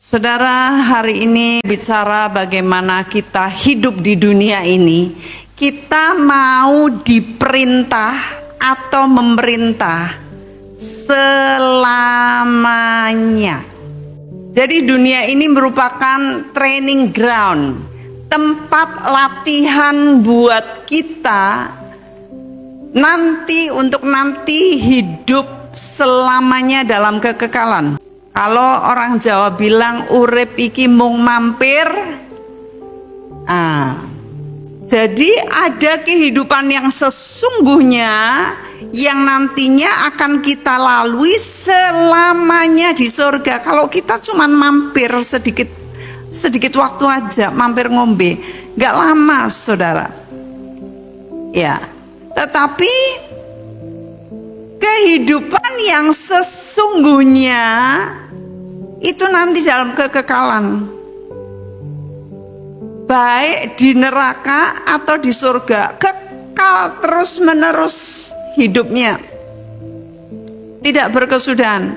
Saudara, hari ini bicara bagaimana kita hidup di dunia ini. Kita mau diperintah atau memerintah selamanya. Jadi dunia ini merupakan training ground, tempat latihan buat kita untuk nanti hidup selamanya dalam kekekalan. Kalau orang Jawa bilang urip iki mung mampir. Jadi ada kehidupan yang sesungguhnya yang nantinya akan kita lalui selamanya di surga. Kalau kita cuman mampir sedikit waktu aja, mampir ngombe, nggak lama, saudara. Ya, tetapi kehidupan yang sesungguhnya itu nanti dalam kekekalan, baik di neraka atau di surga, kekal terus menerus hidupnya, tidak berkesudahan.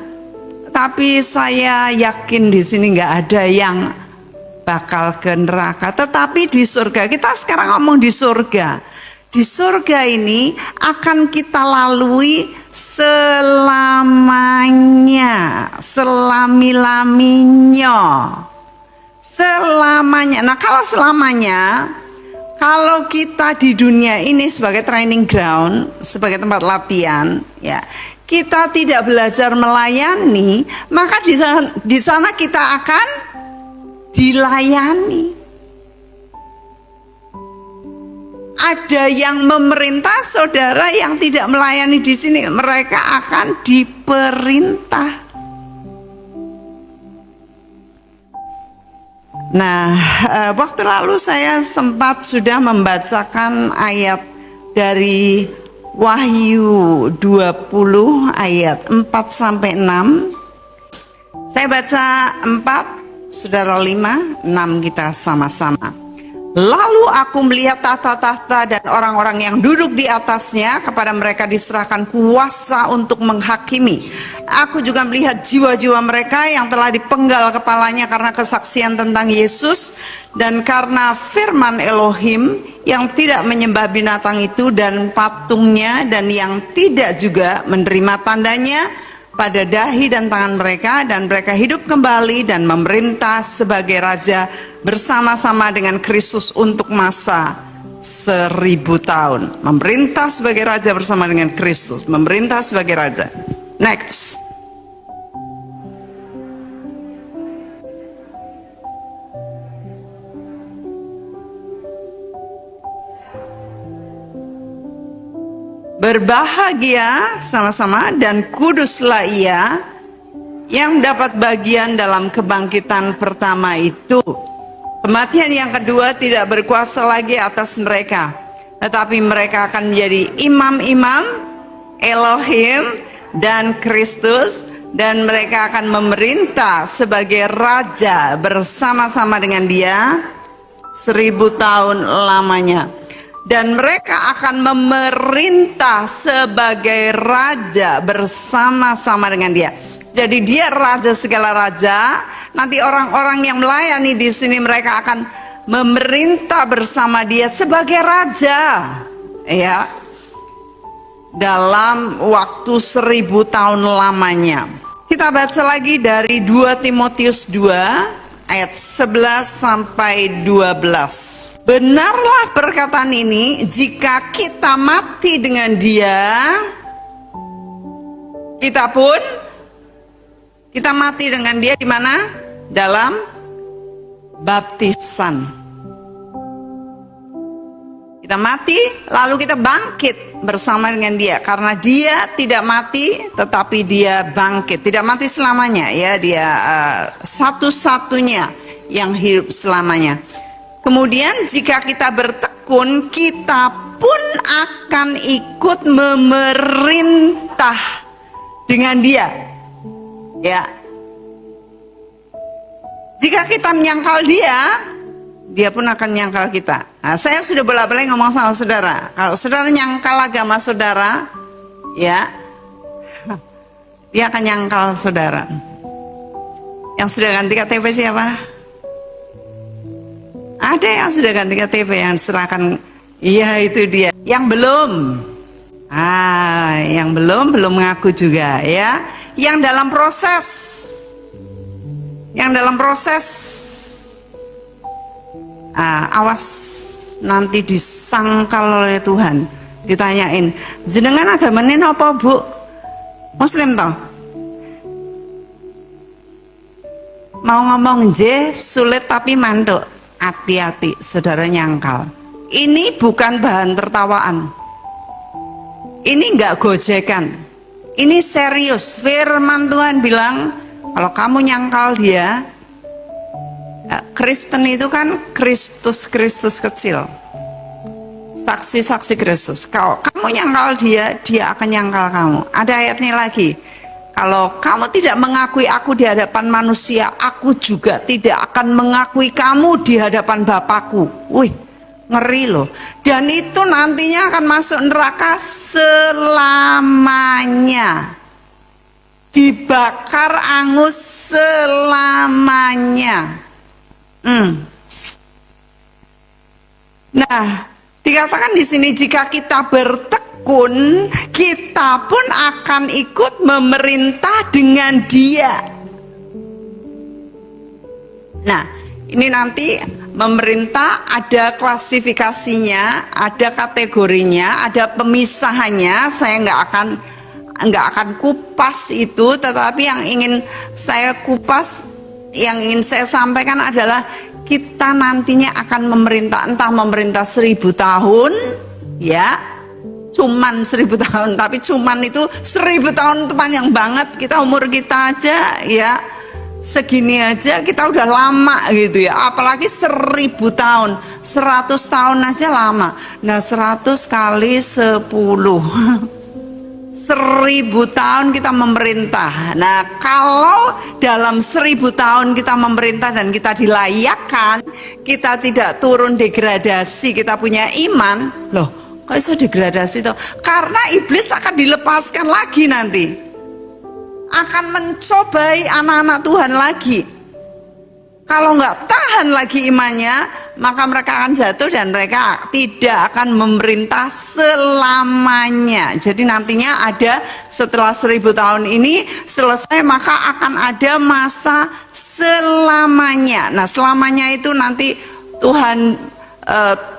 Tapi saya yakin di sini nggak ada yang bakal ke neraka. Tetapi di surga, kita sekarang ngomong di surga. Di surga ini akan kita lalui selamanya, selamanya. Nah, kalau selamanya, kalau kita di dunia ini sebagai training ground, sebagai tempat latihan, ya, kita tidak belajar melayani, maka di sana kita akan dilayani. Ada yang memerintah, saudara, yang tidak melayani di sini, mereka akan diperintah. Nah, waktu lalu saya sempat sudah membacakan ayat dari Wahyu 20 ayat 4-6. Saya baca 4, saudara 5, 6 kita sama-sama. Lalu aku melihat tahta-tahta dan orang-orang yang duduk di atasnya, kepada mereka diserahkan kuasa untuk menghakimi. Aku juga melihat jiwa-jiwa mereka yang telah dipenggal kepalanya karena kesaksian tentang Yesus dan karena firman Elohim, yang tidak menyembah binatang itu dan patungnya, dan yang tidak juga menerima tandanya pada dahi dan tangan mereka, dan mereka hidup kembali dan memerintah sebagai raja bersama-sama dengan Kristus untuk masa 1000 tahun. Memerintah sebagai raja bersama dengan Kristus, memerintah sebagai raja. Next. Berbahagia sama-sama dan kuduslah ia yang dapat bagian dalam kebangkitan pertama itu. Kematian yang kedua tidak berkuasa lagi atas mereka, tetapi mereka akan menjadi imam-imam Elohim dan Kristus, dan mereka akan memerintah sebagai raja bersama-sama dengan dia 1000 tahun lamanya. Dan mereka akan memerintah sebagai raja bersama-sama dengan dia. Jadi dia raja segala raja. Nanti orang-orang yang melayani di sini, mereka akan memerintah bersama dia sebagai raja, ya, dalam waktu 1000 tahun lamanya. Kita baca lagi dari 2 Timotius 2 ayat 11-12. Benarlah perkataan ini, jika kita mati dengan dia, kita mati dengan dia di mana? Dalam baptisan. Kita mati lalu kita bangkit bersama dengan dia, karena dia tidak mati tetapi dia bangkit. Tidak mati selamanya, ya, dia satu-satunya yang hidup selamanya. Kemudian jika kita bertekun, kita pun akan ikut memerintah dengan dia, ya. Jika kita menyangkal dia, dia pun akan menyangkal kita. Nah, saya sudah bolak-balik ngomong sama saudara, kalau saudara nyangkal agama saudara, ya, dia akan nyangkal saudara. Yang sudah ganti KTP siapa? Ada yang sudah ganti KTP yang serahkan. Iya, itu dia. Yang belum. Yang belum ngaku juga ya. Yang dalam proses. Yang dalam proses. Awas nanti disangkal oleh Tuhan. Ditanyain, jenengan agamanya apa, Bu? Muslim toh? Mau ngomong sulit tapi mantuk. Hati-hati, saudara nyangkal. Ini bukan bahan tertawaan. Ini enggak gojekan. Ini serius. Firman Tuhan bilang, kalau kamu nyangkal dia, Kristen itu kan Kristus kecil. Saksi-saksi Kristus. Kalau kamu nyangkal dia, dia akan nyangkal kamu. Ada ayatnya lagi. Kalau kamu tidak mengakui aku di hadapan manusia, aku juga tidak akan mengakui kamu di hadapan Bapakku. Wih, ngeri loh. Dan itu nantinya akan masuk neraka selamanya. Dibakar angus selamanya. Nah, dikatakan di sini jika kita bertekun, kita pun akan ikut memerintah dengan Dia. Nah, ini nanti memerintah ada klasifikasinya, ada kategorinya, ada pemisahannya. Saya nggak akan kupas itu, tetapi yang ingin saya kupas, yang ingin saya sampaikan adalah kita nantinya akan memerintah, entah memerintah 1000 tahun, ya, cuman 1000 tahun, tapi cuman itu 1000 tahun itu panjang banget. Kita umur kita aja, ya, segini aja kita udah lama gitu ya, apalagi 1000 tahun, 100 tahun aja lama. Nah, 100 kali 10 1000 tahun kita memerintah. Nah, kalau dalam 1000 tahun kita memerintah dan kita dilayakkan, kita tidak turun degradasi, kita punya iman, loh kok bisa degradasi toh? Karena iblis akan dilepaskan lagi nanti, akan mencobai anak-anak Tuhan lagi. Kalau nggak tahan lagi imannya, maka mereka akan jatuh dan mereka tidak akan memerintah selamanya. Jadi nantinya ada setelah 1000 tahun ini selesai, maka akan ada masa selamanya. Nah, selamanya itu nanti Tuhan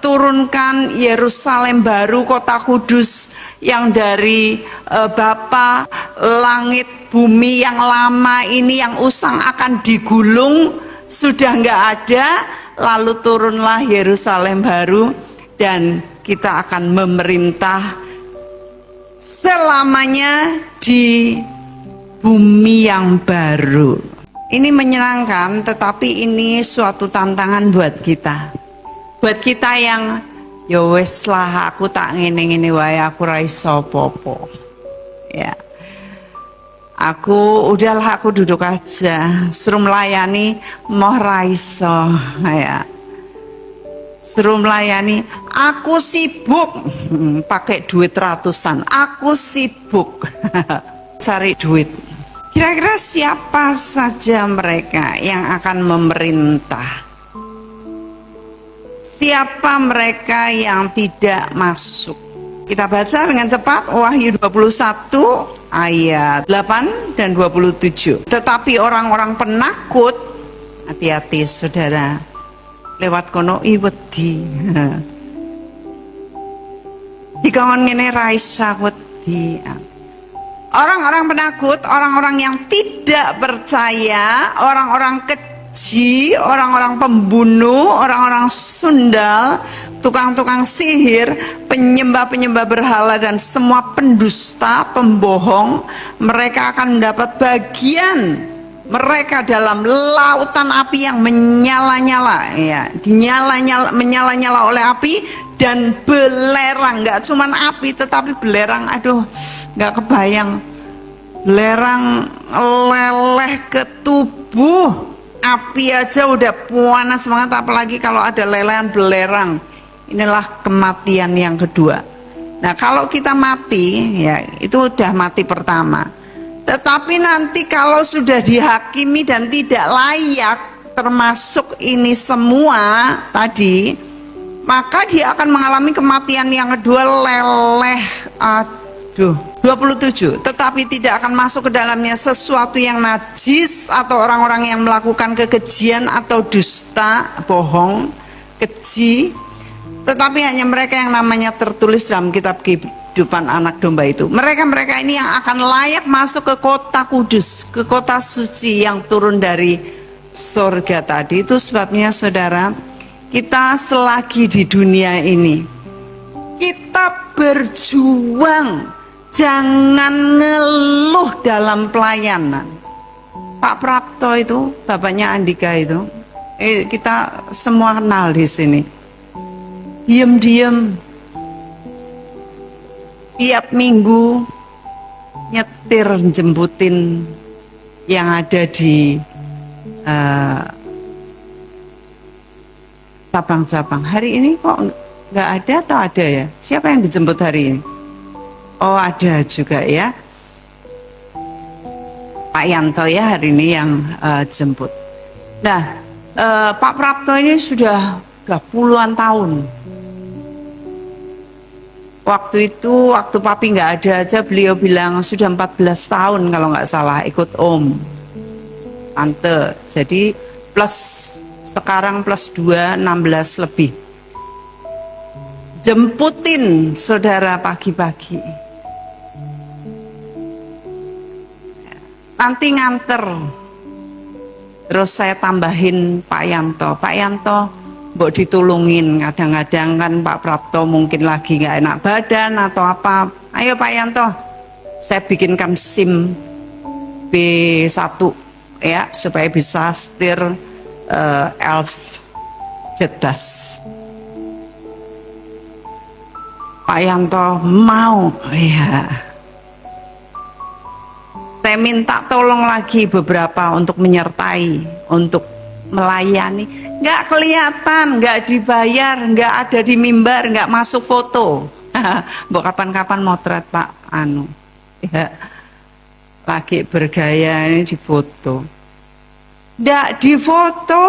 turunkan Yerusalem baru, kota kudus yang dari Bapa, langit bumi yang lama ini yang usang akan digulung, sudah nggak ada. Lalu turunlah Yerusalem baru dan kita akan memerintah selamanya di bumi yang baru. Ini menyenangkan, tetapi ini suatu tantangan buat kita. Buat kita yang ya wes lah, aku tak ngene-ngene wae, aku ra iso apa-apa. Ya. Aku udahlah, aku duduk aja, suruh melayani moh raiso, ya. Suruh melayani, aku sibuk, pakai duit ratusan, aku sibuk cari duit. Kira-kira siapa saja mereka yang akan memerintah? Siapa mereka yang tidak masuk? Kita baca dengan cepat Wahyu 21 ayat 8 dan 27. Tetapi orang-orang penakut, hati-hati saudara, lewat kono iwedi. Dikawan ngene raisa wedi. Orang-orang penakut, orang-orang yang tidak percaya, orang-orang keji, orang-orang pembunuh, orang-orang sundal, tukang-tukang sihir, penyembah-penyembah berhala, dan semua pendusta, pembohong, mereka akan mendapat bagian mereka dalam lautan api yang menyala-nyala, ya, menyala-nyala oleh api dan belerang. Nggak cuman api tetapi belerang, aduh nggak kebayang, belerang leleh ke tubuh. Api aja udah panas banget, apalagi kalau ada lelehan belerang. Inilah kematian yang kedua. Nah, kalau kita mati, ya itu udah mati pertama. Tetapi nanti kalau sudah dihakimi dan tidak layak termasuk ini semua tadi, maka dia akan mengalami kematian yang kedua, leleh. 27. Tetapi tidak akan masuk ke dalamnya sesuatu yang najis atau orang-orang yang melakukan kekejian atau dusta, bohong, keji, tetapi hanya mereka yang namanya tertulis dalam kitab kehidupan anak domba itu. Mereka-mereka ini yang akan layak masuk ke kota kudus, ke kota suci yang turun dari surga tadi. Itu sebabnya saudara, kita selagi di dunia ini, kita berjuang, jangan ngeluh dalam pelayanan. Pak Prapto itu, bapaknya Andika itu, kita semua kenal di sini. Diem-diem, tiap minggu nyetir jemputin yang ada di cabang-cabang. Hari ini kok nggak ada atau ada ya? Siapa yang dijemput hari ini? Oh, ada juga ya. Pak Yanto ya hari ini yang jemput. Nah, Pak Prapto ini sudah puluhan tahun. Waktu itu, waktu papi nggak ada aja, beliau bilang sudah 14 tahun kalau nggak salah ikut om, tante. Jadi plus sekarang plus 2, 16 lebih. Jemputin saudara pagi-pagi. Nanti nganter. Terus saya tambahin Pak Yanto. Pak Yanto, mbok ditulungin, kadang-kadang kan Pak Prapto mungkin lagi nggak enak badan atau apa. Ayo Pak Yanto, saya bikinkan SIM B1 ya supaya bisa setir Elf Jet+. Pak Yanto mau ya. Saya minta tolong lagi beberapa untuk menyertai, untuk melayani. Nggak kelihatan, nggak dibayar, nggak ada di mimbar, nggak masuk foto. Mbok kapan-kapan motret Pak Anu ya, lagi bergaya ini di foto, nggak di foto,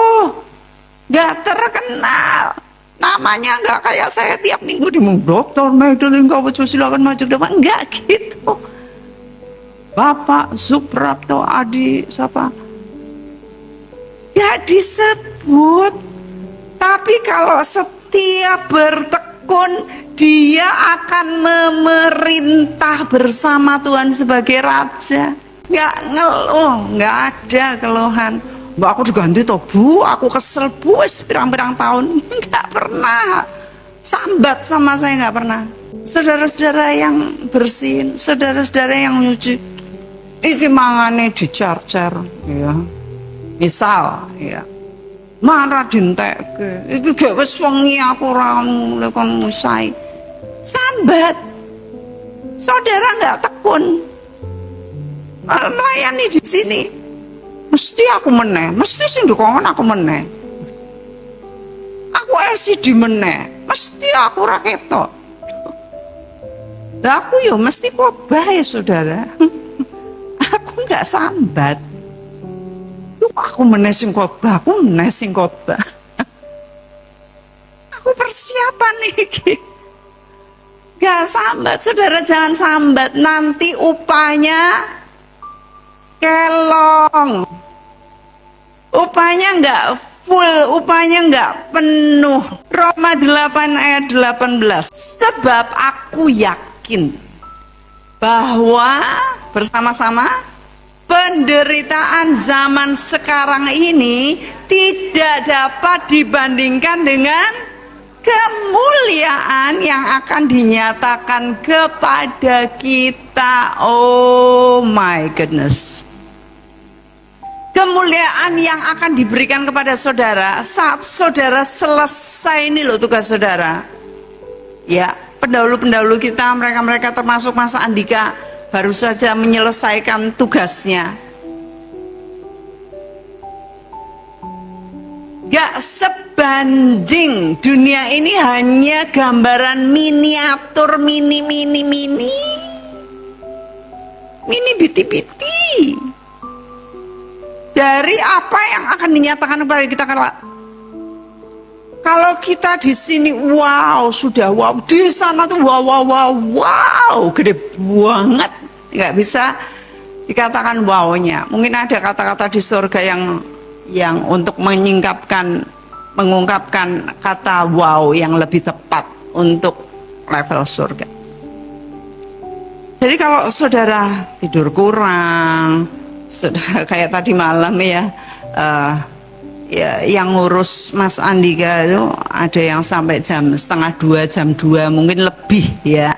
nggak terkenal, namanya nggak kayak saya tiap minggu di Dr. Madeline Kawoco silakan maju ke depan, nggak gitu. Bapak Suprapto Adi siapa? Gak disebut. Tapi kalau setia bertekun, dia akan memerintah bersama Tuhan sebagai raja. Gak ngeluh, gak ada keluhan. Mbak aku diganti toh bu, aku kesel bu, pirang-pirang tahun. Gak pernah. Sambat sama saya gak pernah. Saudara-saudara yang bersihin, saudara-saudara yang nyuci, iki mangane dicar-car ya. Misal ya, marah dintekke, iki gak wis wengi aku ora mulai kon musai. Sambat. Saudara nggak tekun melayani di sini, mesti aku meneh, mesti sing dikongkon aku meneh. Aku LCD meneh, mesti aku ra ketok. Lah aku yo mesti khotbah ya saudara. Aku nggak sambat. Aku menesing khotbah, aku menesing khotbah. Aku persiapan nih. Gak sambat, saudara jangan sambat. Nanti upahnya kelong. Upahnya nggak full, upahnya nggak penuh. Roma 8 ayat 18. Sebab aku yakin bahwa bersama-sama penderitaan zaman sekarang ini tidak dapat dibandingkan dengan kemuliaan yang akan dinyatakan kepada kita. Oh my goodness. Kemuliaan yang akan diberikan kepada saudara saat saudara selesai ini loh tugas saudara. Ya, pendahulu-pendahulu kita, mereka-mereka termasuk Mas Andika, baru saja menyelesaikan tugasnya. Gak sebanding, dunia ini hanya gambaran miniatur, mini. ini biti-biti dari apa yang akan dinyatakan kepada kita. Kalau kita di sini wow, sudah wow, di sana tuh wow, gede banget, nggak bisa dikatakan wownya. Mungkin ada kata-kata di surga yang untuk mengungkapkan kata wow yang lebih tepat untuk level surga. Jadi kalau saudara tidur kurang, sudah kayak tadi malam ya, yang ngurus Mas Andika itu ada yang sampai jam 1:30, jam 2 mungkin lebih ya,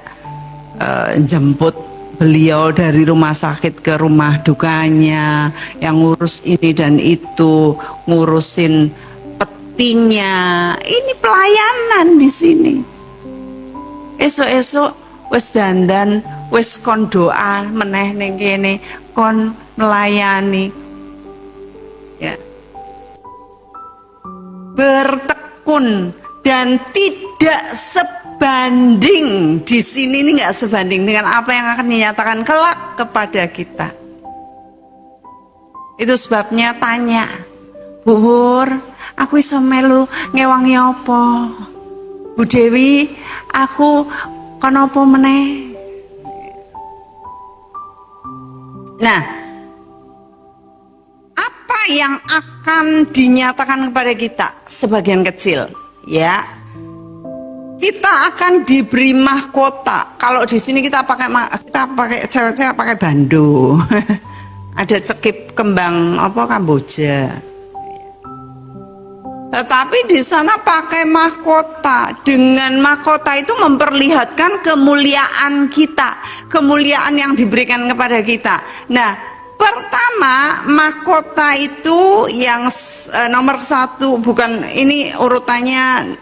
jemput beliau dari rumah sakit ke rumah dukanya, yang ngurus ini dan itu, ngurusin petinya. Ini pelayanan di sini. Esok-esok wis dandan, wis kon doa meneh ning kene, kon melayani. Ya. Bertekun dan tidak sebanding di sini, ini nggak sebanding dengan apa yang akan dinyatakan kelak kepada kita. Itu sebabnya tanya, Bu Hur, aku iso melu ngewangi apa? Bu Dewi, aku kono apa meneh? Nah, apa yang akan dinyatakan kepada kita? Sebagian kecil, ya. Kita akan diberi mahkota. Kalau di sini kita pakai cewek-cewek pakai bando. Ada cekip kembang Kamboja. Tetapi di sana pakai mahkota. Dengan mahkota itu memperlihatkan kemuliaan kita, kemuliaan yang diberikan kepada kita. Nah, pertama mahkota itu yang nomor 1, bukan ini urutannya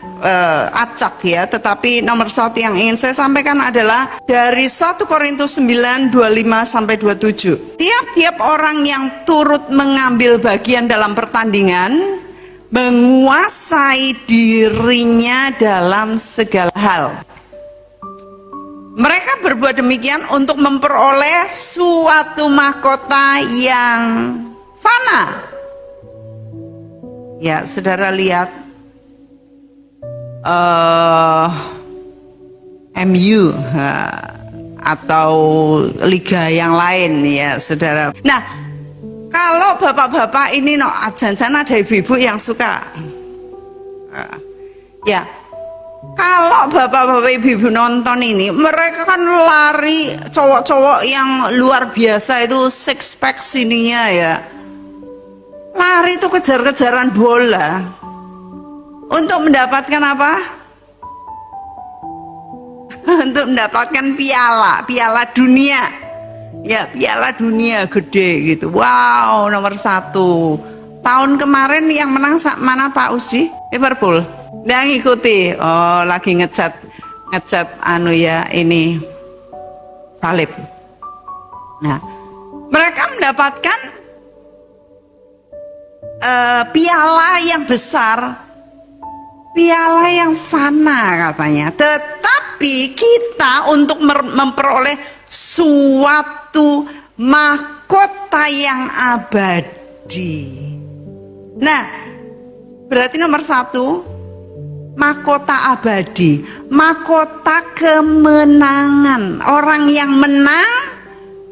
acak ya, tetapi nomor 1 yang ingin saya sampaikan adalah dari 1 Korintus 9, 25 sampai 27. Tiap-tiap orang yang turut mengambil bagian dalam pertandingan menguasai dirinya dalam segala hal. Mereka berbuat demikian untuk memperoleh suatu mahkota yang fana. Ya, saudara lihat MU atau liga yang lain ya, saudara. Nah, kalau bapak-bapak ini sana ada ibu-ibu yang suka ya, kalau bapak-bapak ibu-ibu nonton ini, mereka kan lari, cowok-cowok yang luar biasa itu six pack sininya ya, lari itu kejar-kejaran bola untuk mendapatkan apa? Untuk mendapatkan piala dunia. Ya, piala dunia gede gitu. Wow, nomor 1. Tahun kemarin yang menang mana Pak Usdi? Liverpool. Dia ngikuti. Oh, lagi ngecat ini salib. Nah, mereka mendapatkan piala yang besar, piala yang fana katanya. Tetapi kita untuk memperoleh suatu mahkota yang abadi. Nah, berarti nomor 1, mahkota abadi, mahkota kemenangan. Orang yang menang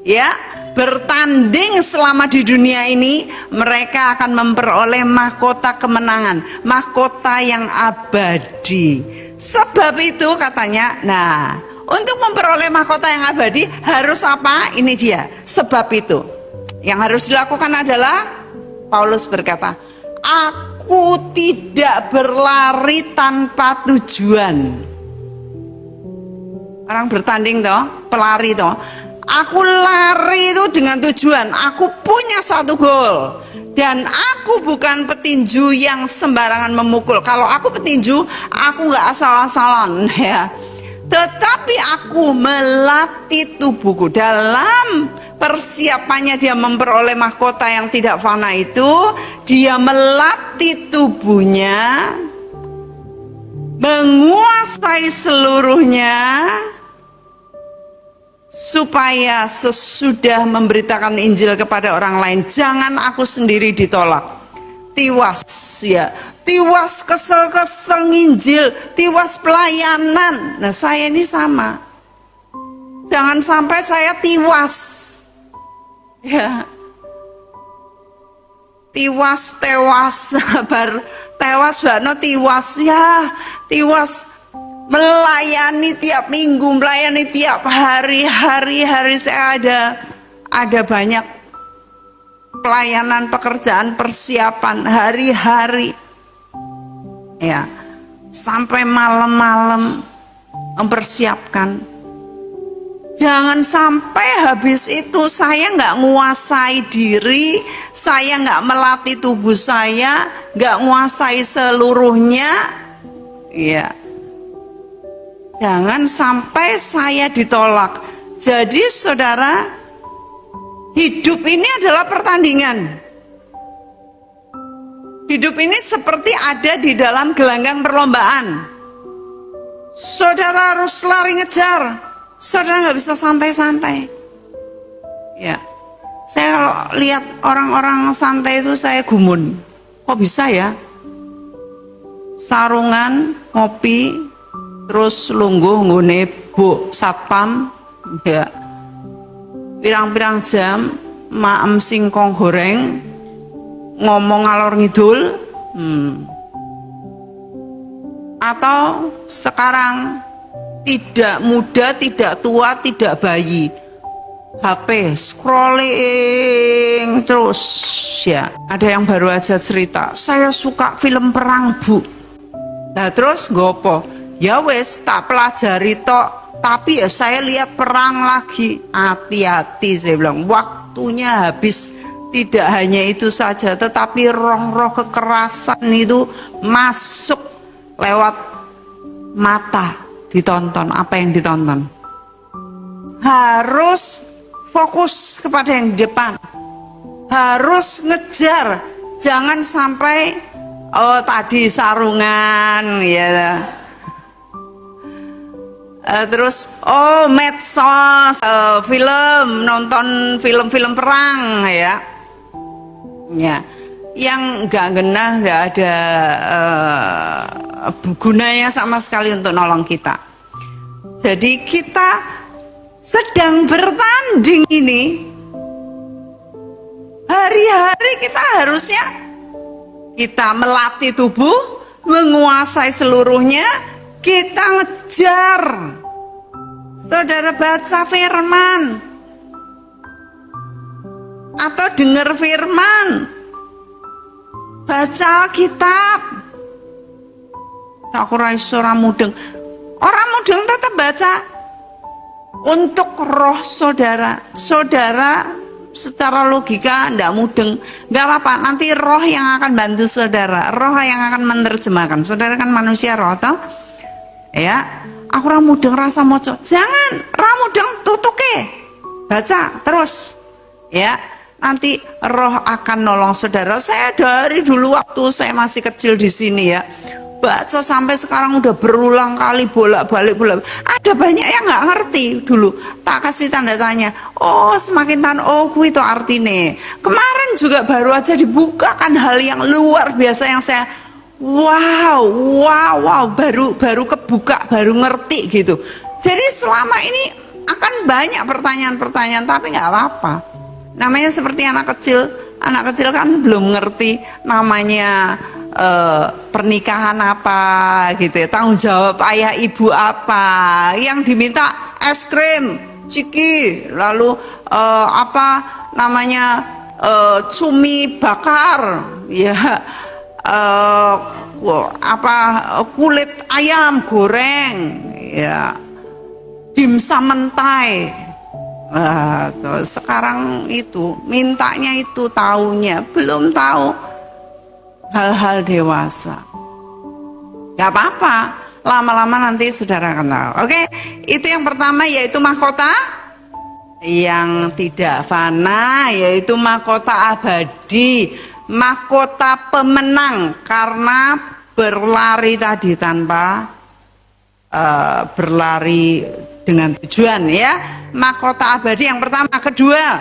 ya, bertanding selama di dunia ini, mereka akan memperoleh mahkota kemenangan, mahkota yang abadi. Sebab itu katanya, nah, untuk memperoleh mahkota yang abadi harus apa? Ini dia. Sebab itu yang harus dilakukan adalah, Paulus berkata, aku tidak berlari tanpa tujuan. Orang bertanding toh, pelari toh. Aku lari itu dengan tujuan. Aku punya satu gol. Dan aku bukan petinju yang sembarangan memukul. Kalau aku petinju, aku nggak asal-asalan ya. Tetapi aku melatih tubuhku. Dalam persiapannya dia memperoleh mahkota yang tidak fana itu, dia melatih tubuhnya, menguasai seluruhnya supaya sesudah memberitakan Injil kepada orang lain, jangan aku sendiri ditolak. Tiwas ya, tiwas kesel-kesel nginjil, tiwas pelayanan. Nah saya ini sama, jangan sampai saya tiwas ya, tiwas tewas bar tewas bano tiwas ya, tiwas melayani tiap minggu, melayani tiap hari saya ada banyak pelayanan, pekerjaan, persiapan hari-hari ya, sampai malam-malam mempersiapkan. Jangan sampai habis itu saya nggak menguasai diri, saya nggak melatih tubuh saya, nggak menguasai seluruhnya ya. Jangan sampai saya ditolak. Jadi saudara, hidup ini adalah pertandingan. Hidup ini seperti ada di dalam gelanggang perlombaan. Saudara harus lari ngejar. Saudara nggak bisa santai-santai. Ya, saya kalau lihat orang-orang santai itu saya gumun. Kok bisa ya? Sarungan, ngopi, terus lungguh nggone bu satpam, ya. Pirang-pirang jam maem singkong goreng, ngomong ngalor ngidul, atau sekarang tidak muda, tidak tua, tidak bayi, HP scrolling terus ya. Ada yang baru aja cerita, saya suka film perang bu. Nah terus gopo, ya wes tak pelajari tok, tapi ya saya lihat perang lagi. Hati-hati saya bilang, waktunya habis. Tidak hanya itu saja, tetapi roh-roh kekerasan itu masuk lewat mata. Ditonton, apa yang ditonton harus fokus kepada yang di depan, harus ngejar, jangan sampai tadi sarungan ya, terus medsos, film, nonton film-film perang ya, yang nggak genah, nggak ada gunanya sama sekali untuk nolong kita. Jadi kita sedang bertanding ini, hari-hari kita harusnya kita melatih tubuh, menguasai seluruhnya, kita ngejar. Saudara baca firman atau dengar firman, baca Alkitab. Aku raiso orang mudeng tetap baca untuk roh saudara. Saudara secara logika ndak mudeng, nggak apa-apa. Nanti roh yang akan bantu saudara, roh yang akan menerjemahkan. Saudara kan manusia roh toh, ya. Aku orang mudeng rasa moco, jangan roh mudeng tutuke, baca terus, ya. Nanti roh akan nolong saudara. Saya dari dulu waktu saya masih kecil di sini ya, baca sampai sekarang udah berulang kali bolak-balik. Ada banyak yang nggak ngerti dulu. Tak kasih tanda tanya. Oh semakin kuwi itu artinya. Kemarin juga baru aja dibukakan hal yang luar biasa yang saya wow baru kebuka, baru ngerti gitu. Jadi selama ini akan banyak pertanyaan-pertanyaan, tapi nggak apa-apa. Namanya seperti anak kecil kan belum ngerti namanya pernikahan apa gitu ya, tanggung jawab ayah ibu apa, yang diminta es krim, ciki, lalu apa namanya cumi bakar ya, kulit ayam goreng ya, dimsum mentai. Sekarang itu mintanya itu, taunya belum tahu hal-hal dewasa. Gak apa-apa, lama-lama nanti saudara kenal. Oke, itu yang pertama, yaitu mahkota yang tidak fana, yaitu mahkota abadi, mahkota pemenang karena berlari tadi tanpa berlari dengan tujuan ya. Mahkota abadi yang pertama. Kedua,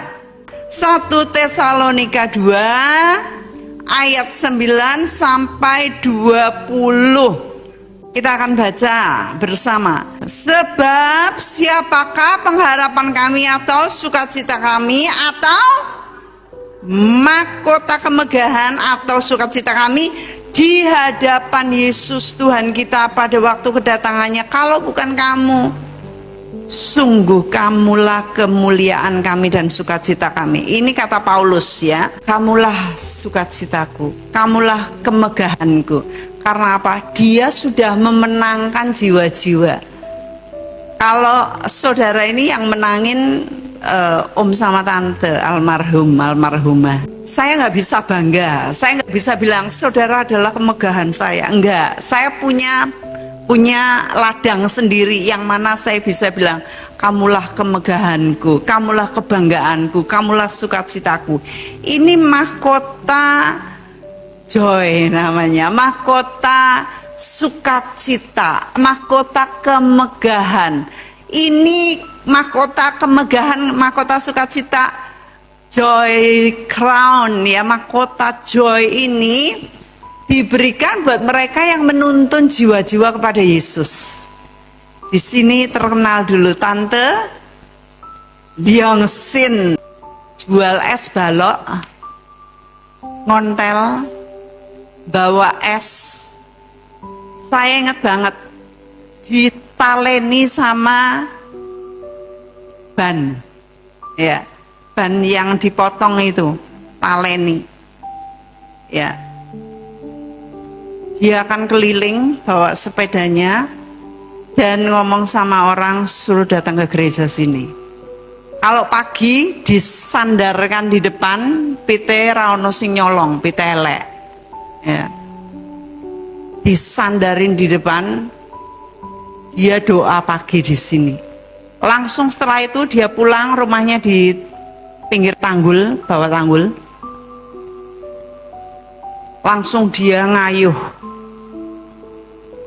1 Tesalonika 2 ayat 9 sampai 20. Kita akan baca bersama. Sebab siapakah pengharapan kami atau sukacita kami atau mahkota kemegahan atau sukacita kami di hadapan Yesus Tuhan kita pada waktu kedatangannya, kalau bukan kamu? Sungguh kamulah kemuliaan kami dan sukacita kami. Ini kata Paulus ya. Kamulah sukacitaku, kamulah kemegahanku. Karena apa? Dia sudah memenangkan jiwa-jiwa. Kalau saudara ini yang menangin om sama tante, almarhumah, saya nggak bisa bangga. Saya nggak bisa bilang saudara adalah kemegahan saya. Enggak, saya punya ladang sendiri yang mana saya bisa bilang kamulah kemegahanku, kamulah kebanggaanku, kamulah sukacitaku. Ini mahkota joy namanya, mahkota sukacita, mahkota kemegahan. Ini mahkota kemegahan, mahkota sukacita, joy crown ya, mahkota joy ini diberikan buat mereka yang menuntun jiwa-jiwa kepada Yesus. Di sini terkenal dulu Tante Liongsin jual es balok, ngontel, bawa es. Saya ingat banget ditaleni sama ban, ya, ban yang dipotong itu, taleni, ya. Dia akan keliling bawa sepedanya dan ngomong sama orang suruh datang ke gereja sini. Kalau pagi disandarkan di depan, pite raono sing nyolong, pite elek, ya. Disandarin di depan, dia doa pagi di sini. Langsung setelah itu dia pulang, rumahnya di pinggir tanggul, bawah tanggul. Langsung dia ngayuh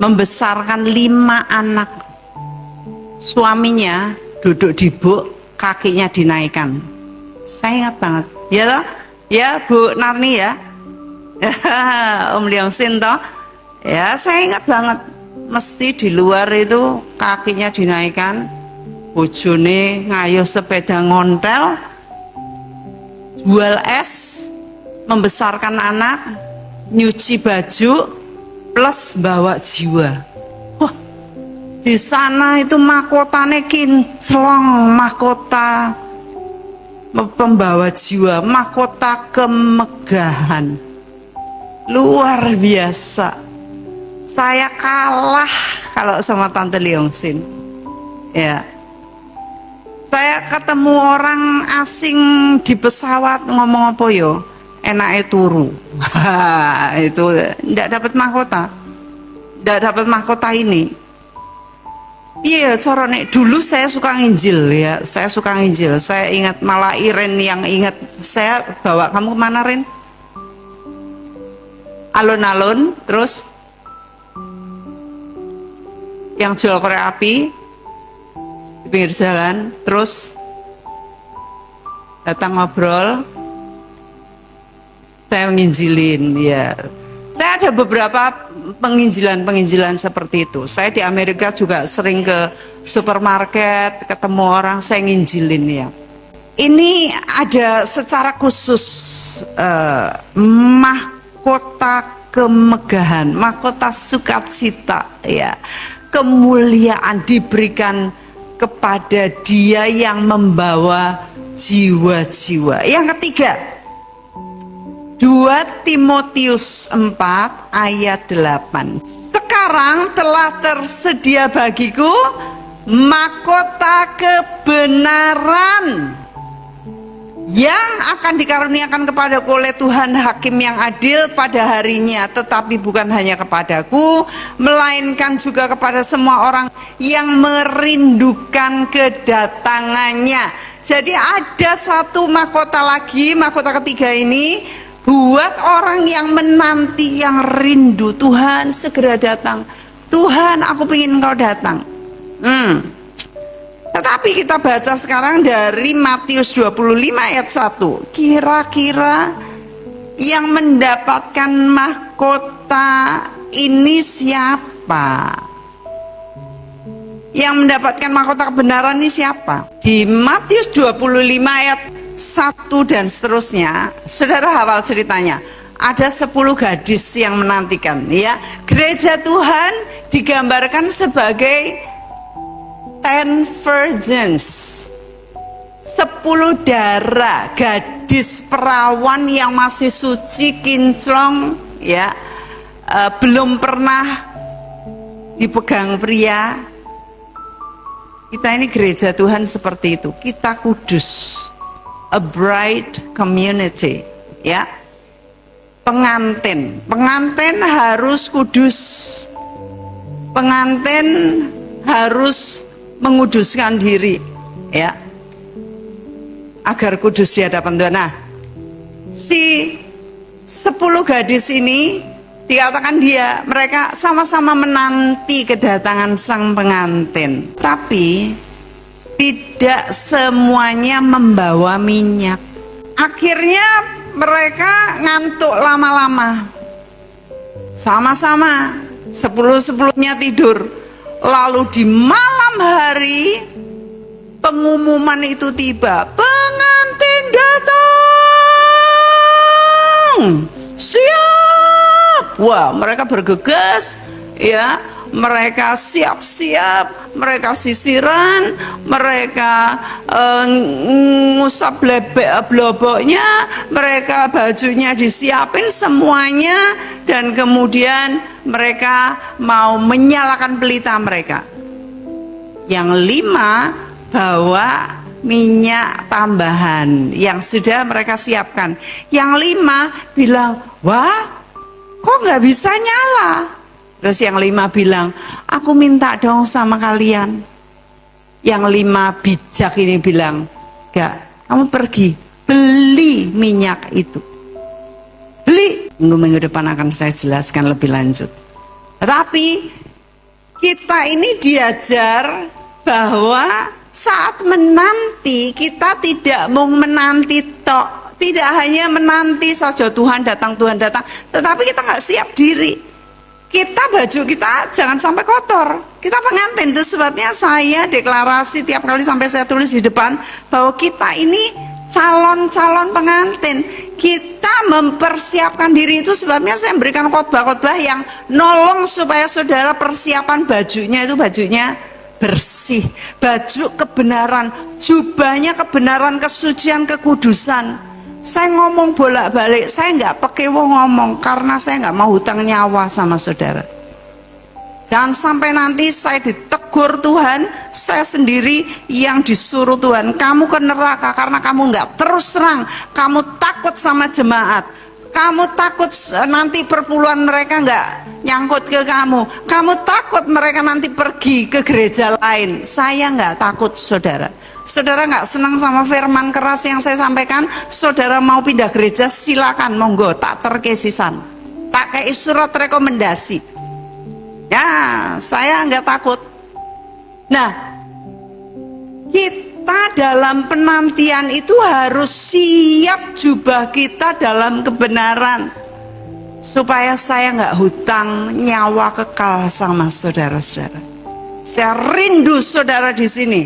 membesarkan 5 anak. Suaminya duduk di buk, kakinya dinaikkan. Saya ingat banget. Ya toh? Ya Bu Narni ya. Om Liongsin toh. Ya saya ingat banget. Mesti di luar itu kakinya dinaikkan. Bojone ngayuh sepeda ngontel, jual es, membesarkan anak, nyuci baju, plus bawa jiwa. Wah, di sana itu mahkotanya kinclong, mahkota pembawa jiwa, mahkota kemegahan. Luar biasa. Saya kalah kalau sama Tante Liongsin. Ya. Saya ketemu orang asing di pesawat ngomong apa yo? Enaknya turu. Itu enggak dapat mahkota. Enggak dapat mahkota ini. Iya, cara nek dulu saya suka nginjil ya. Saya suka nginjil. Saya ingat malah Iren yang ingat saya bawa kamu kemana Ren? Alun-alun, terus yang jual korek api di pinggir jalan, terus datang ngobrol, saya nginjilin ya. Saya ada beberapa penginjilan seperti itu. Saya di Amerika juga sering ke supermarket, ketemu orang, saya nginjilin ya. Ini ada secara khusus mahkota kemegahan, mahkota sukacita ya. Kemuliaan diberikan kepada dia yang membawa jiwa-jiwa. Yang ketiga, 2 Timotius 4 ayat 8. Sekarang telah tersedia bagiku mahkota kebenaran yang akan dikaruniakan kepadaku oleh Tuhan Hakim yang adil pada harinya, tetapi bukan hanya kepadaku, melainkan juga kepada semua orang yang merindukan kedatangannya. Jadi ada satu mahkota lagi, mahkota ketiga ini buat orang yang menanti, yang rindu. Tuhan segera datang, Tuhan aku ingin Engkau datang. Tetapi kita baca sekarang dari Matius 25 ayat 1. Kira-kira yang mendapatkan mahkota ini siapa? Yang mendapatkan mahkota kebenaran ini siapa? Di Matius 25 ayat 1 dan seterusnya, saudara hafal ceritanya. Ada 10 gadis yang menantikan, ya. Gereja Tuhan digambarkan sebagai 10 virgins, 10 dara, gadis perawan yang masih suci, kinclong, ya, belum pernah dipegang pria. Kita ini gereja Tuhan seperti itu. Kita kudus, a bride community, ya. Pengantin harus kudus. Pengantin harus menguduskan diri, ya, agar kudus di hadapan Tuhan. Nah, si 10 gadis ini dikatakan mereka sama-sama menanti kedatangan sang pengantin, tapi tidak semuanya membawa minyak. Akhirnya mereka ngantuk lama-lama, sama-sama 10-10-nya tidur. Lalu di malam hari pengumuman itu tiba, pengantin datang, siap. Wah, mereka bergegas, ya, mereka siap-siap, mereka sisiran, mereka ngusap bloboknya, mereka bajunya disiapin semuanya, dan kemudian mereka mau menyalakan pelita mereka. Yang 5 bawa minyak tambahan yang sudah mereka siapkan. Yang 5 bilang, wah, kok nggak bisa nyala? Terus yang 5 bilang, aku minta dong sama kalian. Yang 5 bijak ini bilang, enggak, kamu pergi beli minyak itu. Beli. Minggu depan akan saya jelaskan lebih lanjut. Tetapi kita ini diajar bahwa saat menanti, kita tidak mau menanti tok. Tidak hanya menanti saja Tuhan datang, tetapi kita nggak siap diri. Baju kita jangan sampai kotor. Kita pengantin, itu sebabnya saya deklarasi tiap kali sampai saya tulis di depan bahwa kita ini calon-calon pengantin. Kita mempersiapkan diri, itu sebabnya saya memberikan khotbah-khotbah yang nolong supaya saudara persiapan bajunya itu bajunya bersih, baju kebenaran, jubahnya kebenaran, kesucian, kekudusan. Saya ngomong bolak-balik, saya nggak pakai ngomong karena saya nggak mau hutang nyawa sama saudara. Jangan sampai nanti saya ditegur Tuhan, saya sendiri yang disuruh Tuhan, kamu ke neraka karena kamu nggak terus terang, kamu takut sama jemaat, kamu takut nanti perpuluhan mereka nggak nyangkut ke kamu, kamu takut mereka nanti pergi ke gereja lain. Saya nggak takut saudara. Saudara nggak senang sama firman keras yang saya sampaikan, saudara mau pindah gereja silakan, monggo, tak terkesisan, tak kayak surat rekomendasi. Ya, saya nggak takut. Nah, kita dalam penantian itu harus siap jubah kita dalam kebenaran, supaya saya nggak hutang nyawa kekal sama saudara-saudara. Saya rindu saudara di sini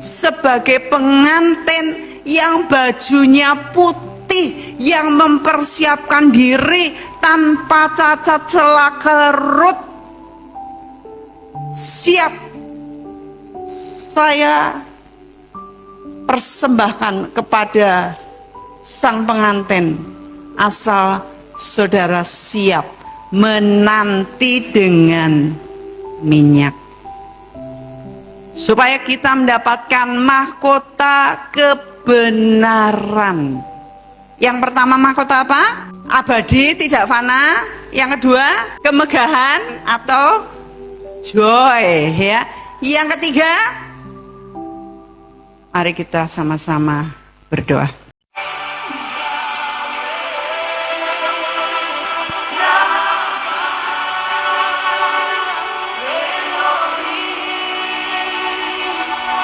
sebagai pengantin yang bajunya putih, yang mempersiapkan diri tanpa cacat celah kerut. Siap saya persembahkan kepada sang pengantin, asal saudara siap menanti dengan minyak, supaya kita mendapatkan mahkota kebenaran. Yang pertama mahkota apa? Abadi, tidak fana. Yang kedua kemegahan atau joy, ya. Yang ketiga, mari kita sama-sama berdoa.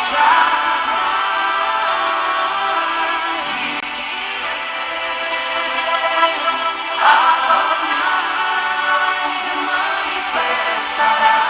Try Aksara